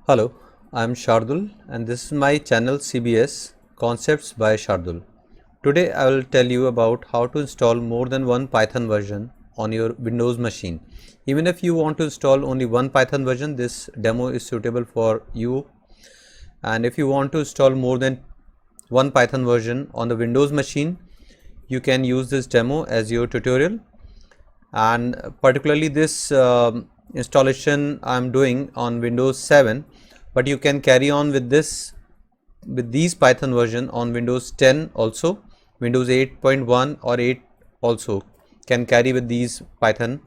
Hello, I am Shardul and this is my channel CBS Concepts by Shardul. Today I will tell you about how to install more than one Python version on your Windows machine. Even if you want to install only one Python version, this demo is suitable for you. And if you want to install more than one Python version on the Windows machine, you can use this demo as your tutorial. And particularly this installation I am doing on Windows 7, but you can carry on with these Python version on Windows 10 also. Windows 8.1 or 8 also can carry with these Python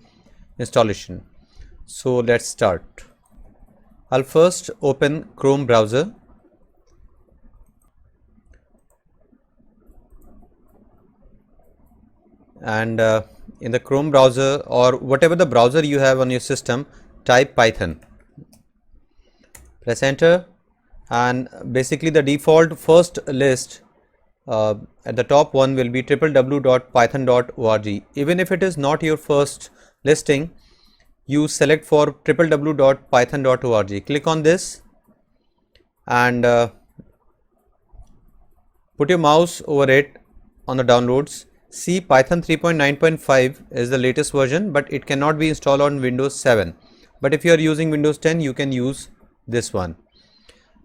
installation. So let's start. I'll first open Chrome browser. And in the Chrome browser or whatever the browser you have on your system, type Python, press enter, and basically the default first list at the top one will be www.python.org. even if it is not your first listing, you select for www.python.org, click on this and put your mouse over it on the downloads. See, Python 3.9.5 is the latest version, but it cannot be installed on Windows 7. But if you are using Windows 10, you can use this one.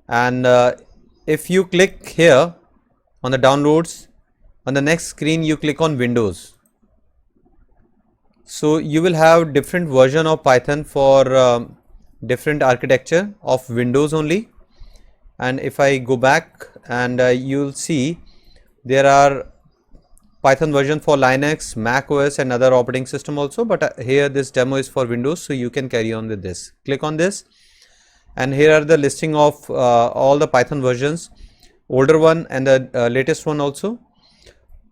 And if you click here on the downloads, on the next screen you click on Windows. So you will have different version of Python for different architecture of Windows only. And if I go back and you'll see there are Python version for Linux, Mac OS and other operating system also, but here this demo is for Windows, so you can carry on with this. Click on this and here are the listing of all the Python versions, older one and the latest one also.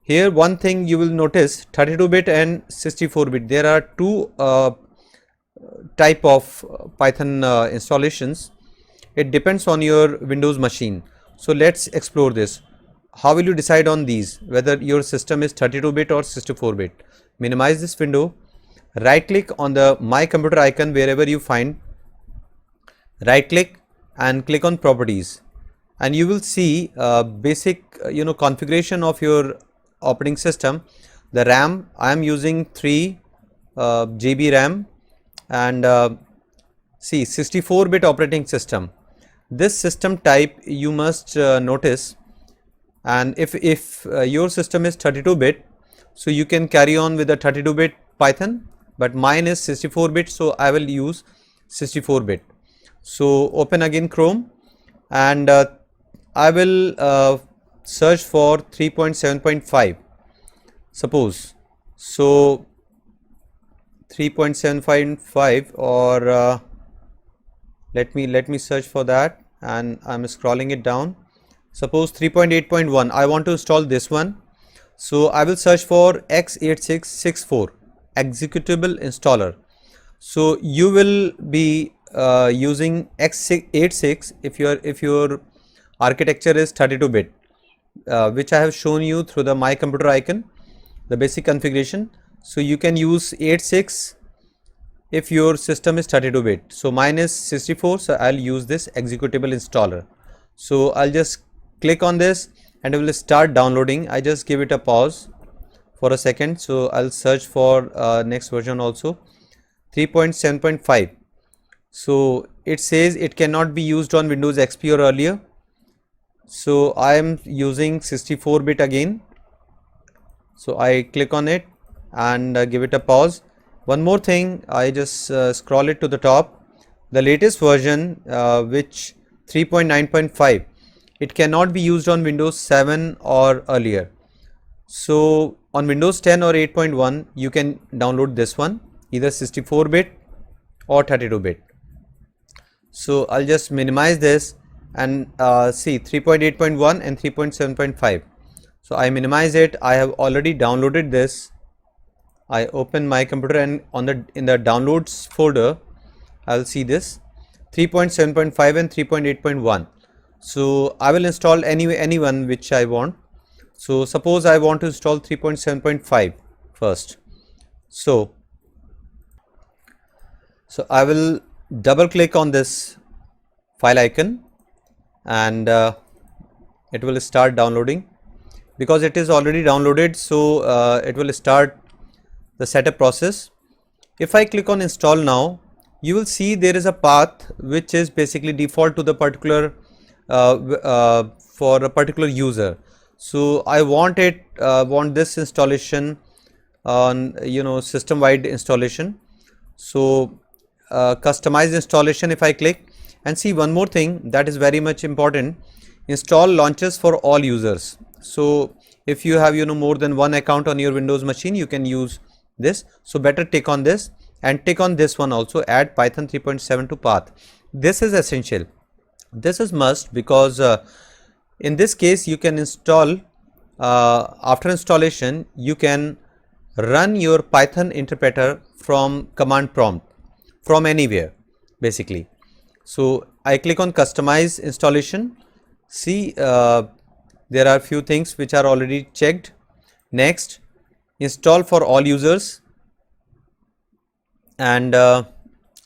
Here one thing you will notice, 32-bit and 64-bit. There are two type of Python installations. It depends on your Windows machine. So let's explore this. How will you decide on these, whether your system is 32-bit or 64-bit? Minimize this window, right click on the My Computer icon wherever you find, right click and click on Properties, and you will see basic configuration of your operating system. The RAM, I am using 3 GB RAM, and see, 64-bit operating system. This system type you must notice. And if your system is 32-bit, so you can carry on with the 32-bit Python, but mine is 64-bit, so I will use 64-bit. So open again Chrome and I will search for 3.7.5 suppose. So 3.7.5 or let me search for that, and I'm scrolling it down. Suppose 3.8.1, I want to install this one. So I will search for x8664 executable installer. So you will be using x86 if your architecture is 32-bit, which I have shown you through the My Computer icon, the basic configuration. So you can use 86 if your system is 32-bit. So mine is 64, so I'll use this executable installer. So I'll just click on this and it will start downloading. I just give it a pause for a second. So I'll search for next version also, 3.7.5. so it says it cannot be used on Windows XP or earlier, so I am using 64-bit again. So I click on it and give it a pause. One more thing, I just scroll it to the top. The latest version, which 3.9.5, it cannot be used on Windows 7 or earlier. So on Windows 10 or 8.1 you can download this one, either 64-bit or 32-bit. So I'll just minimize this and see 3.8.1 and 3.7.5. so I minimize it. I have already downloaded this. I open My Computer and in the downloads folder I'll see this 3.7.5 and 3.8.1. So I will install any one which I want. So suppose I want to install 3.7.5 first. So I will double click on this file icon, and it will start downloading. Because it is already downloaded, so it will start the setup process. If I click on install now, you will see there is a path which is basically default to the particular for a particular user. So I want this installation on system wide installation. So customize installation, if I click, and see one more thing that is very much important: install launches for all users. So if you have more than one account on your Windows machine, you can use this. So better tick on this, and tick on this one also, add Python 3.7 to path. This is essential, this is must, because in this case you can install after installation you can run your Python interpreter from command prompt from anywhere basically. So I click on customize installation. See, there are few things which are already checked. Next, install for all users, and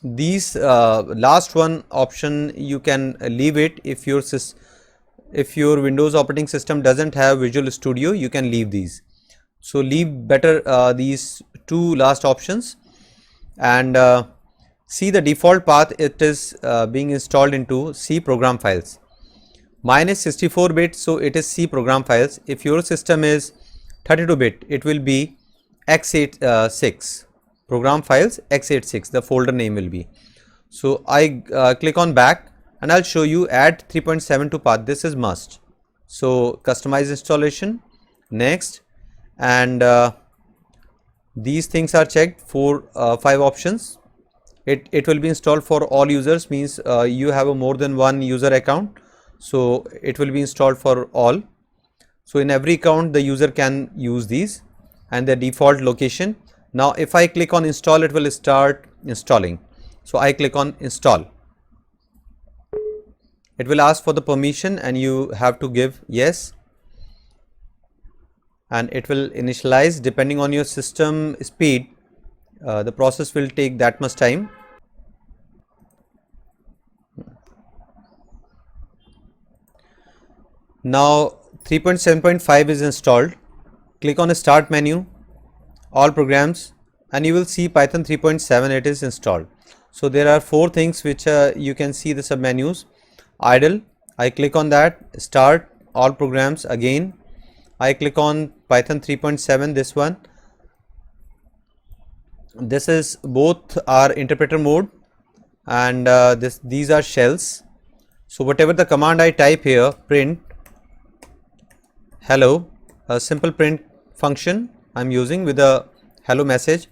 these last one option you can leave it. If your Windows operating system doesn't have Visual Studio, you can leave these. So leave better these two last options, and see the default path. It is being installed into C program files. Mine is 64-bit, so it is C program files. If your system is 32-bit, it will be x86 program files, x86 the folder name will be. So I click on back, and I'll show you add 3.7 to path. This is must. So customize installation, next, and these things are checked for 5 options. It will be installed for all users, means you have a more than one user account, so it will be installed for all. So in every account the user can use these, and the default location. Now if I click on install, it will start installing. So I click on install. It will ask for the permission, and you have to give yes, and it will initialize. Depending on your system speed, the process will take that much time. Now 3.7.5 is installed. Click on the start menu, all programs, and you will see Python 3.7. it is installed. So there are 4 things which you can see the submenus. Idle, I click on that. Start, all programs, again I click on Python 3.7, this one. This is both are interpreter mode, and these are shells. So whatever the command I type here, print hello, a simple print function I'm using with a hello message,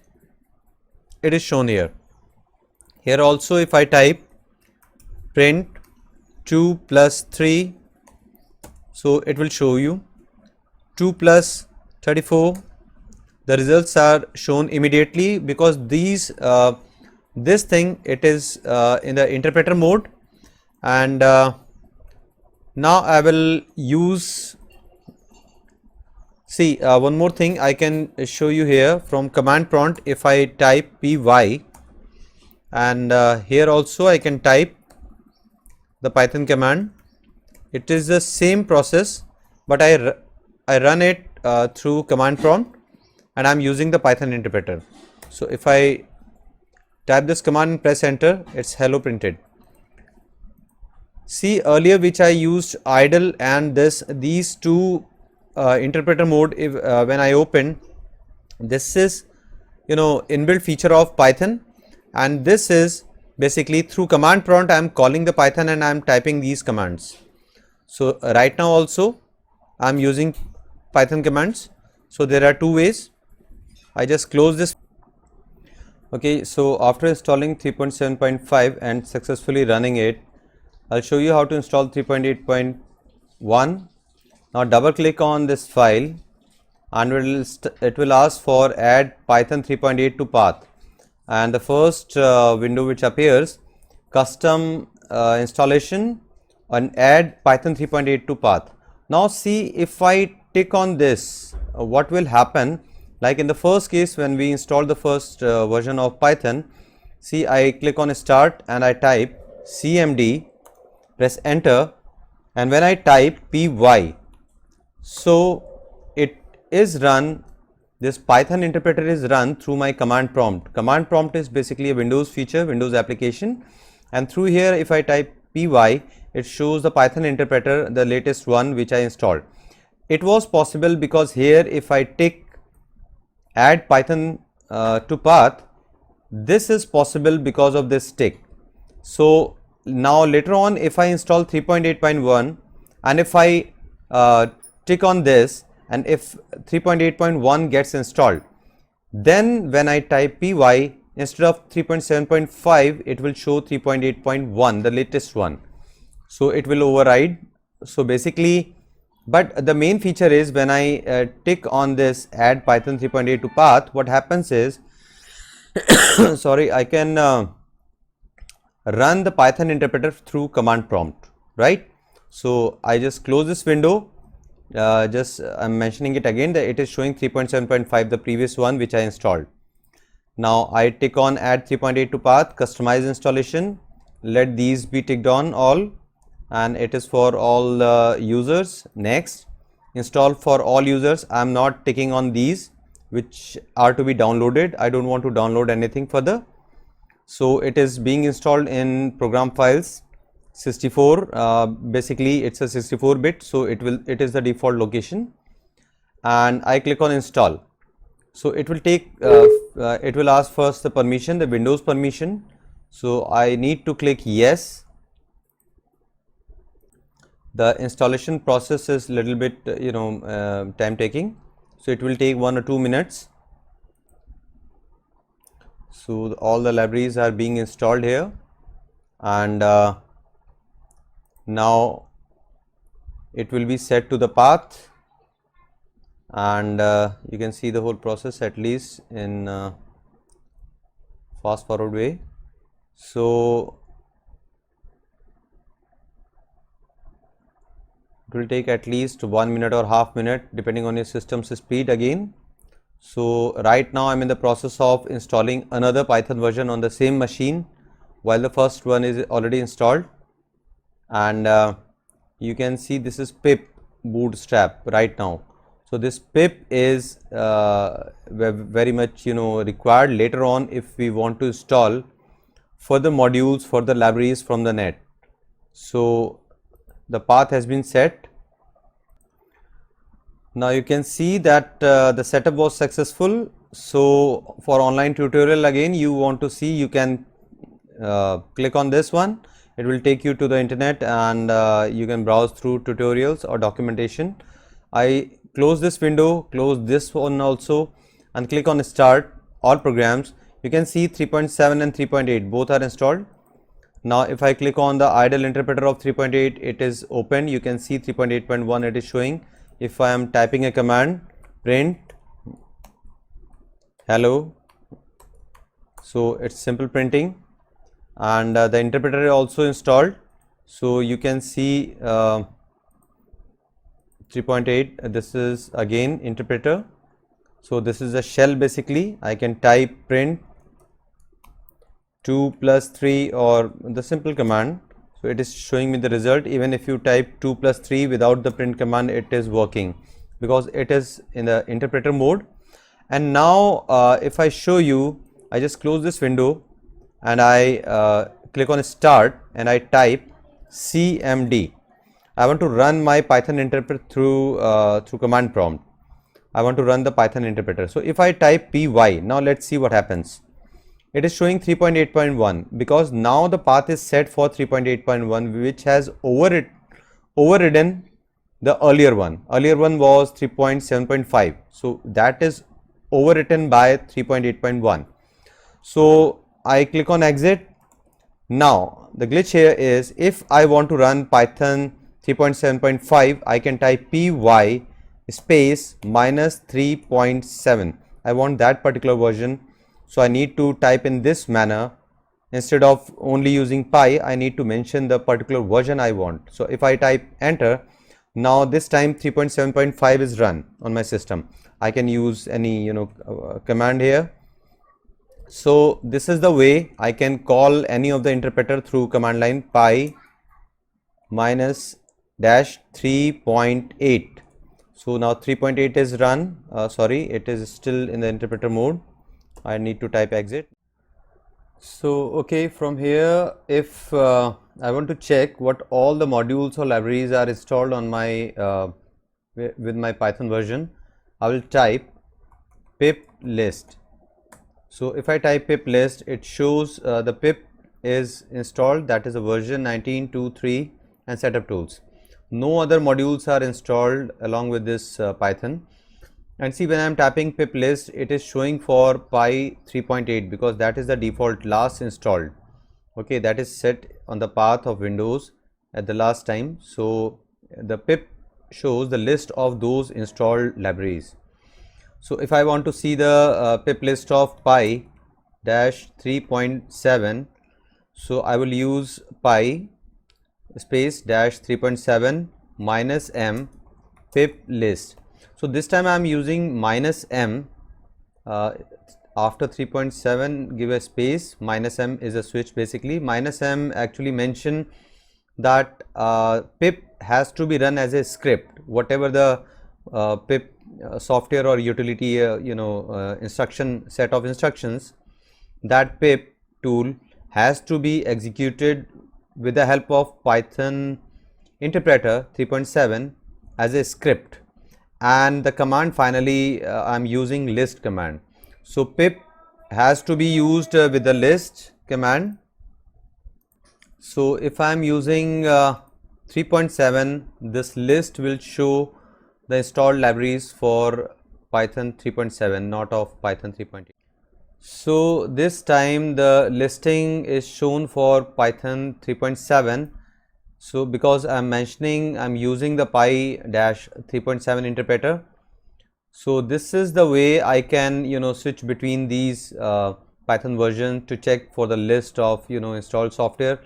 it is shown here. Here also if I type print 2 plus 3, so it will show you 2 plus 34. The results are shown immediately, because these this thing, it is in the interpreter mode. And now I will use, see, one more thing I can show you here from command prompt. If I type py, and here also I can type the Python command, it is the same process, but I run it through command prompt, and I'm using the Python interpreter. So if I type this command and press enter, it's hello printed. See, earlier which I used idle and these two interpreter mode, if when I open, this is inbuilt feature of Python, and this is basically through command prompt I am calling the Python and I am typing these commands. So right now also I am using Python commands. So there are 2 ways. I just close this. Okay, so after installing 3.7.5 and successfully running it, I'll show you how to install 3.8.1. Now double click on this file, and it will ask for add Python 3.8 to path, and the first window which appears, custom installation and add Python 3.8 to path. Now see, if I tick on this, what will happen? Like in the first case, when we installed the first version of Python, see, I click on start and I type cmd press enter, and when I type py, so it is run, this Python interpreter is run through my command prompt. Command prompt is basically a Windows feature, Windows application, and through here if I type py, it shows the Python interpreter, the latest one which I installed. It was possible because here if I tick add Python to path, this is possible because of this tick. So now later on if I install 3.8.1 and if I tick on this, and if 3.8.1 gets installed, then when I type py, instead of 3.7.5 it will show 3.8.1, the latest one, so it will override. So basically, but the main feature is when I tick on this add Python 3.8 to path, what happens is sorry, I can run the Python interpreter through command prompt, right? So I just close this window. I'm mentioning it again that it is showing 3.7.5, the previous one which I installed. Now I tick on add 3.8 to path, customize installation, let these be ticked on all, and it is for all users. Next, install for all users. I am not ticking on these which are to be downloaded. I don't want to download anything further. So it is being installed in program files 64. Basically it's a 64-bit, so it is the default location, and I click on install. So it will take it will ask first the permission, the Windows permission. So I need to click yes. The installation process is little bit time taking, so it will take 1 or 2 minutes. So all the libraries are being installed here, and now it will be set to the path, and you can see the whole process at least in fast forward way. So it will take at least 1 minute or half minute depending on your system's speed again. So right now I'm in the process of installing another Python version on the same machine while the first one is already installed, and you can see this is pip bootstrap right now. So this pip is very much required later on if we want to install further modules for the libraries from the net. So the path has been set. Now you can see that the setup was successful. So for online tutorial, again you want to see, you can click on this one. It will take you to the internet, and you can browse through tutorials or documentation. I close this window, close this one also, and click on start all programs. You can see 3.7 and 3.8 both are installed. Now if I click on the idle interpreter of 3.8, it is open. You can see 3.8.1 it is showing. If I am typing a command print hello, so it's simple printing, and the interpreter is also installed. So you can see 3.8, this is again interpreter. So this is a shell basically. I can type print 2 plus 3 or the simple command. So it is showing me the result. Even if you type 2 plus 3 without the print command, it is working because it is in the interpreter mode. And now if I show you, I just close this window and I click on start and I type cmd. I want to run my Python interpreter through command prompt. I want to run the Python interpreter. So if I type py, now let's see what happens. It is showing 3.8.1 because now the path is set for 3.8.1, which has overridden the earlier one. Earlier one was 3.7.5. So that is overwritten by 3.8.1. So I click on exit. Now the glitch here is if I want to run Python 3.7.5, I can type py space minus 3.7. I want that particular version. So I need to type in this manner. Instead of only using pi, I need to mention the particular version I want. So if I type enter, now this time 3.7.5 is run on my system. I can use any command here. So this is the way I can call any of the interpreter through command line py minus dash 3.8. so now 3.8 is run. Sorry, it is still in the interpreter mode. I need to type exit. So okay, from here, if I want to check what all the modules or libraries are installed on my with my Python version, I will type pip list. So if I type pip list, it shows the pip is installed, that is a version 19.2.3 and setup tools. No other modules are installed along with this Python. And see, when I am tapping pip list, it is showing for Pi 3.8 because that is the default last installed. Okay, that is set on the path of Windows at the last time. So the pip shows the list of those installed libraries. So if I want to see the pip list of Pi dash 3.7, so I will use Pi space dash 3.7 minus m pip list. So this time I am using minus m. After 3.7 give a space, minus m is a switch basically. Minus m actually mention that pip has to be run as a script. Whatever the pip software or utility instruction set of instructions, that pip tool has to be executed with the help of Python interpreter 3.7 as a script. And the command finally I'm using list command. So pip has to be used with the list command. So if I am using 3.7, this list will show the installed libraries for Python 3.7, not of Python 3.8. So this time the listing is shown for Python 3.7. So because I'm using the Pi dash 3.7 interpreter. So this is the way I can switch between these Python versions to check for the list of installed software.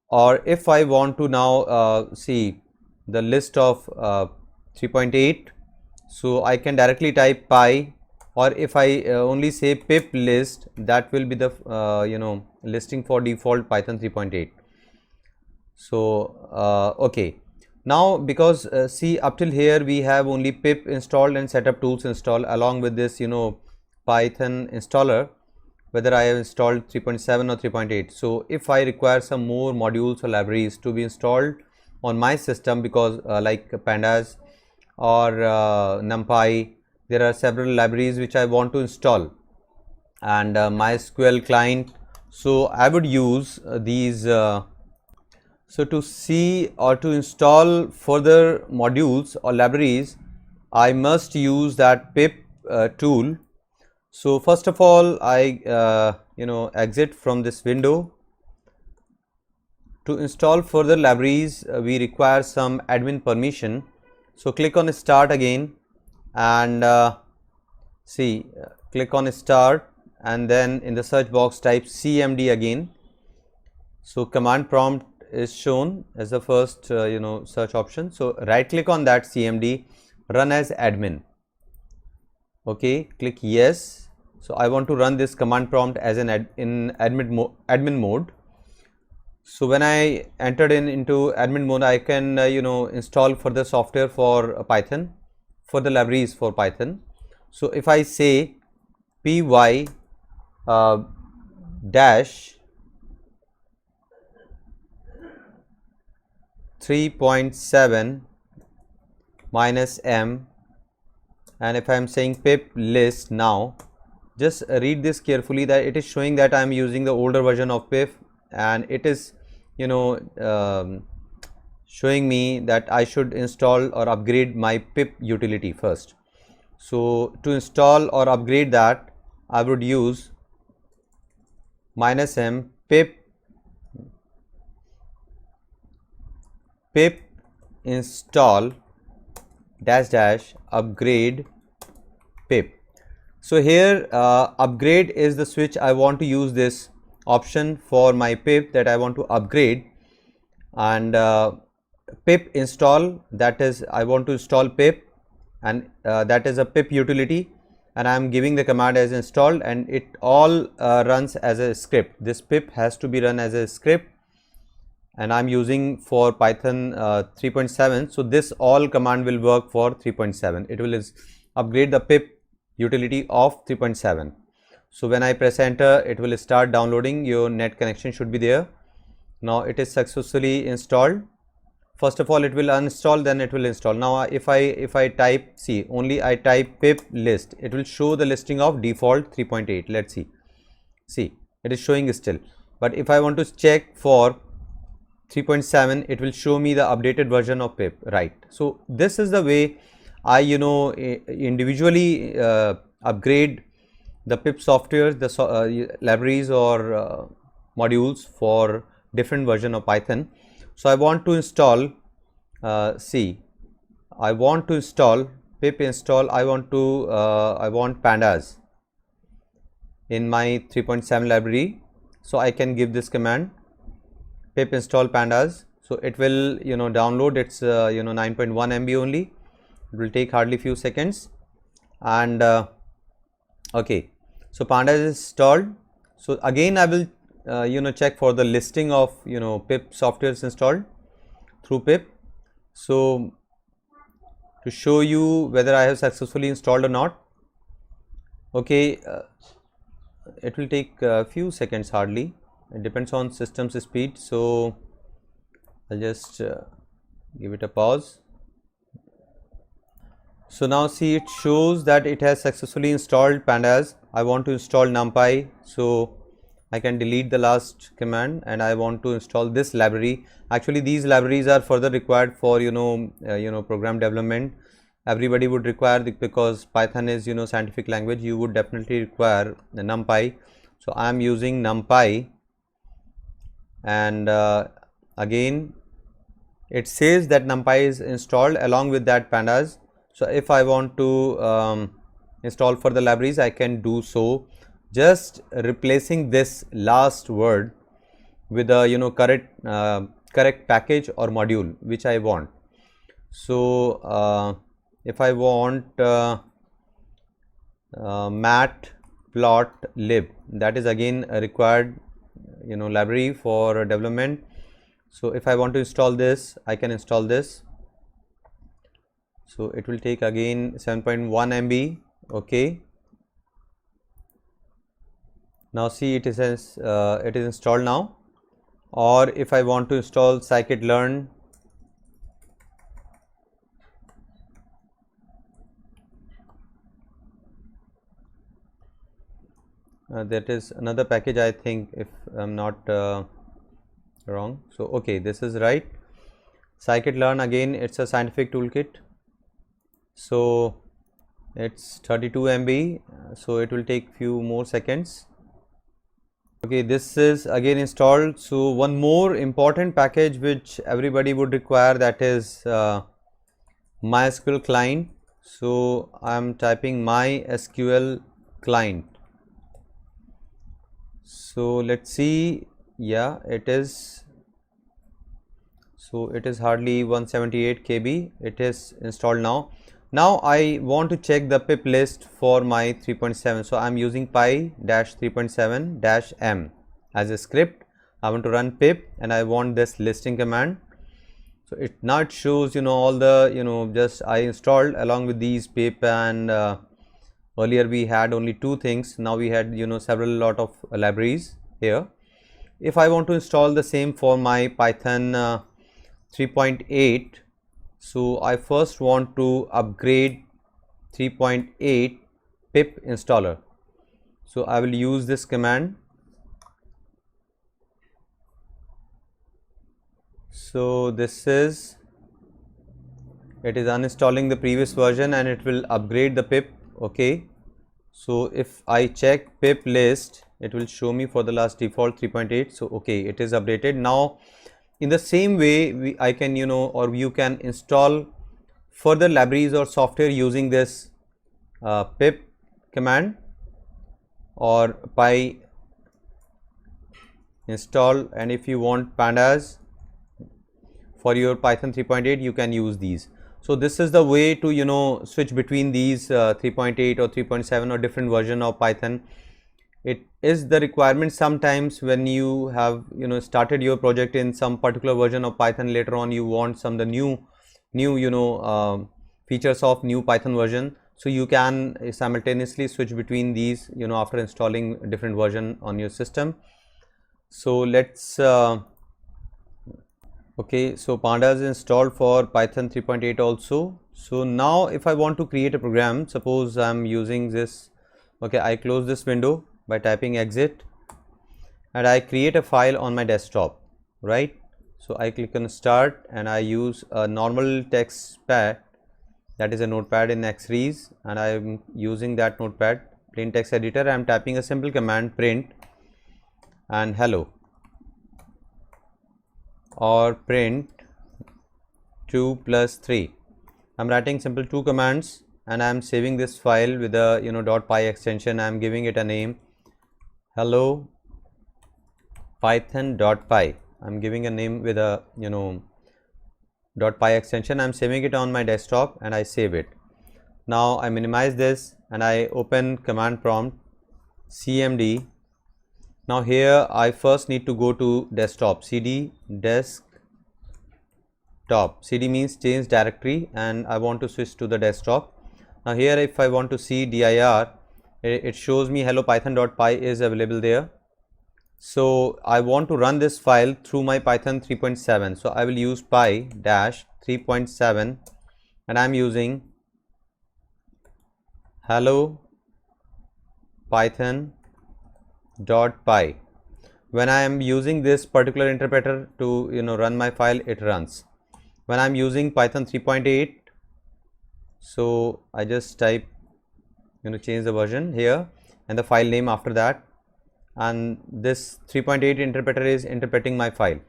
Or if I want to now see the list of 3.8, so I can directly type Pi, or if I only say pip list, that will be the listing for default Python 3.8. So okay, now because see, up till here we have only pip installed and setup tools installed along with this Python installer, whether I have installed 3.7 or 3.8. So if I require some more modules or libraries to be installed on my system, because like pandas or numpy, there are several libraries which I want to install, and MySQL client, so I would use these. So to see or to install further modules or libraries, I must use that pip tool. So first of all, I exit from this window. To install further libraries, we require some admin permission. So click on start again, and click on start, and then in the search box type cmd again. So command prompt is shown as the first search option. So right click on that cmd, run as admin. Okay, click yes. So I want to run this command prompt as in admin mode. So when I entered into admin mode, I can install further software for Python, further libraries for Python. So if I say py dash 3.7 minus m, and if I am saying pip list, now just read this carefully, that it is showing that I am using the older version of pip, and it is showing me that I should install or upgrade my pip utility first. So to install or upgrade that, I would use minus m pip install dash dash upgrade pip. So here upgrade is the switch. I want to use this option for my pip that I want to upgrade, and pip install, that is I want to install pip, and that is a pip utility, and I am giving the command as installed, and it all runs as a script. This pip has to be run as a script, and I'm using for Python 3.7. So this all command will work for 3.7. It will upgrade the pip utility of 3.7. So when I press enter, it will start downloading. Your net connection should be there. Now it is successfully installed. First of all, it will uninstall, then it will install. Now if I type, see, only I type pip list, it will show the listing of default 3.8. let's see it is showing still. But if I want to check for 3.7, it will show me the updated version of pip, right? So this is the way I individually upgrade the pip software, the libraries or modules for different version of Python. So I want to install I want to install pip install. I want pandas in my 3.7 library. So I can give this command pip install pandas. So it will download. It's 9.1 MB only. It will take hardly few seconds. And okay, so pandas is installed. So again I will check for the listing of pip softwares installed through pip. So to show you whether I have successfully installed or not, okay, it will take a few seconds hardly. It depends on system's speed. So I'll just give it a pause. So now see, it shows that it has successfully installed pandas. I want to install NumPy, so I can delete the last command and I want to install this library. Actually these libraries are further required for program development. Everybody would require because Python is scientific language. You would definitely require the NumPy. So I am using NumPy, and again it says that NumPy is installed along with that pandas. So if I want to install further libraries, I can do so, just replacing this last word with a correct package or module which I want. So if I want matplotlib, that is again a required library for development. So if I want to install this, I can install this. So it will take again 7.1 MB. okay, now see, it is installed now. Or if I want to install scikit-learn, that is another package, I think, if I'm not wrong. So okay, this is right. Scikit-learn, again it's a scientific toolkit. So it's 32 MB, so it will take few more seconds. Okay, this is again installed. So one more important package which everybody would require, that is MySQL client. So I am typing MySQL client. So let's see, yeah, it is. So it is hardly 178 KB. It is installed now. Now I want to check the pip list for my 3.7. So I am using py-3.7-m as a script. I want to run pip and I want this listing command. So it now it shows all the just I installed along with these pip, and earlier we had only two things. Now we had several lot of libraries here. If I want to install the same for my Python 3.8, so I first want to upgrade 3.8 pip installer. So I will use this command. So this is, it is uninstalling the previous version and it will upgrade the pip. Okay, so if I check pip list, it will show me for the last default 3.8. so okay, it is updated now. In the same way, I can or you can install further libraries or software using this pip command or py install, and if you want pandas for your Python 3.8, you can use these. So this is the way to switch between these 3.8 or 3.7 or different version of Python. it is the requirement sometimes when you have started your project in some particular version of Python. Later on you want some the new features of new Python version, so you can simultaneously switch between these after installing different version on your system. So let's okay, so Panda is installed for Python 3.8 also. So now if I want to create a program, suppose I'm using this, okay, I close this window by typing exit and I create a file on my desktop, right? So I click on start and I use a normal text pad, that is a notepad in Xrees, and I am using that notepad, plain text editor. I am typing a simple command print and hello, or print 2 plus 3. I'm writing simple two commands and I'm saving this file with a .py extension. I'm giving it a name, hello python.py. I'm giving a name with a .py extension. I'm saving it on my desktop and I save it. Now I minimize this and I open command prompt cmd. Now here I first need to go to desktop, cd desktop. Cd means change directory and I want to switch to the desktop. Now here if I want to see dir, it shows me hello python.py is available there. So I want to run this file through my Python 3.7. So I will use py dash 3.7 and I'm using hello python.py. When I am using this particular interpreter to run my file, it runs. When I'm using Python 3.8, so I just type change the version here and the file name after that, and this 3.8 interpreter is interpreting my file.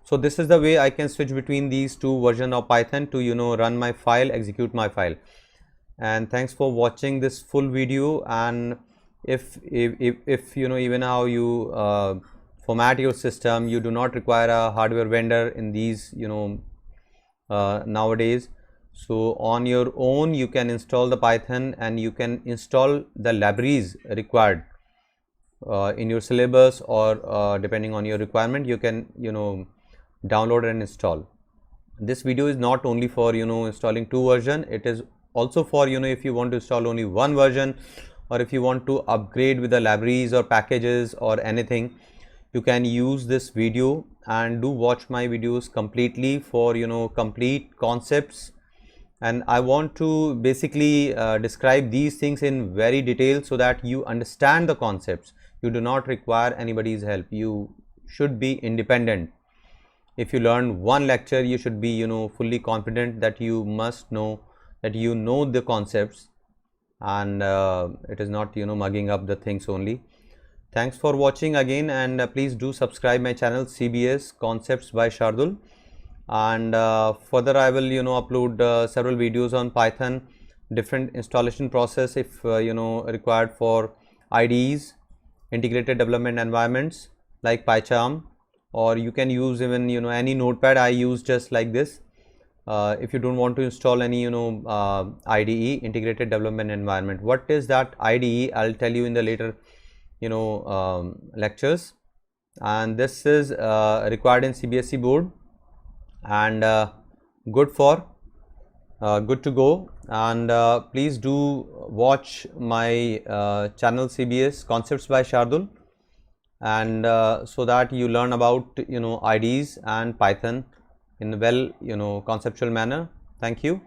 So this is the way I can switch between these two versions of Python to run my file, execute my file. And thanks for watching this full video. And if even how you format your system, you do not require a hardware vendor in these nowadays. So on your own you can install the Python and you can install the libraries required in your syllabus, or depending on your requirement you can download and install. This video is not only for installing two version, it is also for if you want to install only one version, or if you want to upgrade with the libraries or packages or anything, you can use this video and do watch my videos completely for complete concepts. And I want to basically describe these things in very detail so that you understand the concepts. You do not require anybody's help. You should be independent. If you learn one lecture, you should be fully confident that you must know that the concepts, and it is not mugging up the things only. Thanks for watching again, and please do subscribe my channel CBS Concepts by Shardul. And further I will upload several videos on Python, different installation process if required for IDEs, integrated development environments like PyCharm, or you can use even any notepad. I use just like this. If you don't want to install any IDE, integrated development environment. What is that IDE? I'll tell you in the later lectures. And this is required in CBSE board, and good to go. And please do watch my channel CBS Concepts by Shardul, and so that you learn about IDEs and Python in a well conceptual manner. Thank you.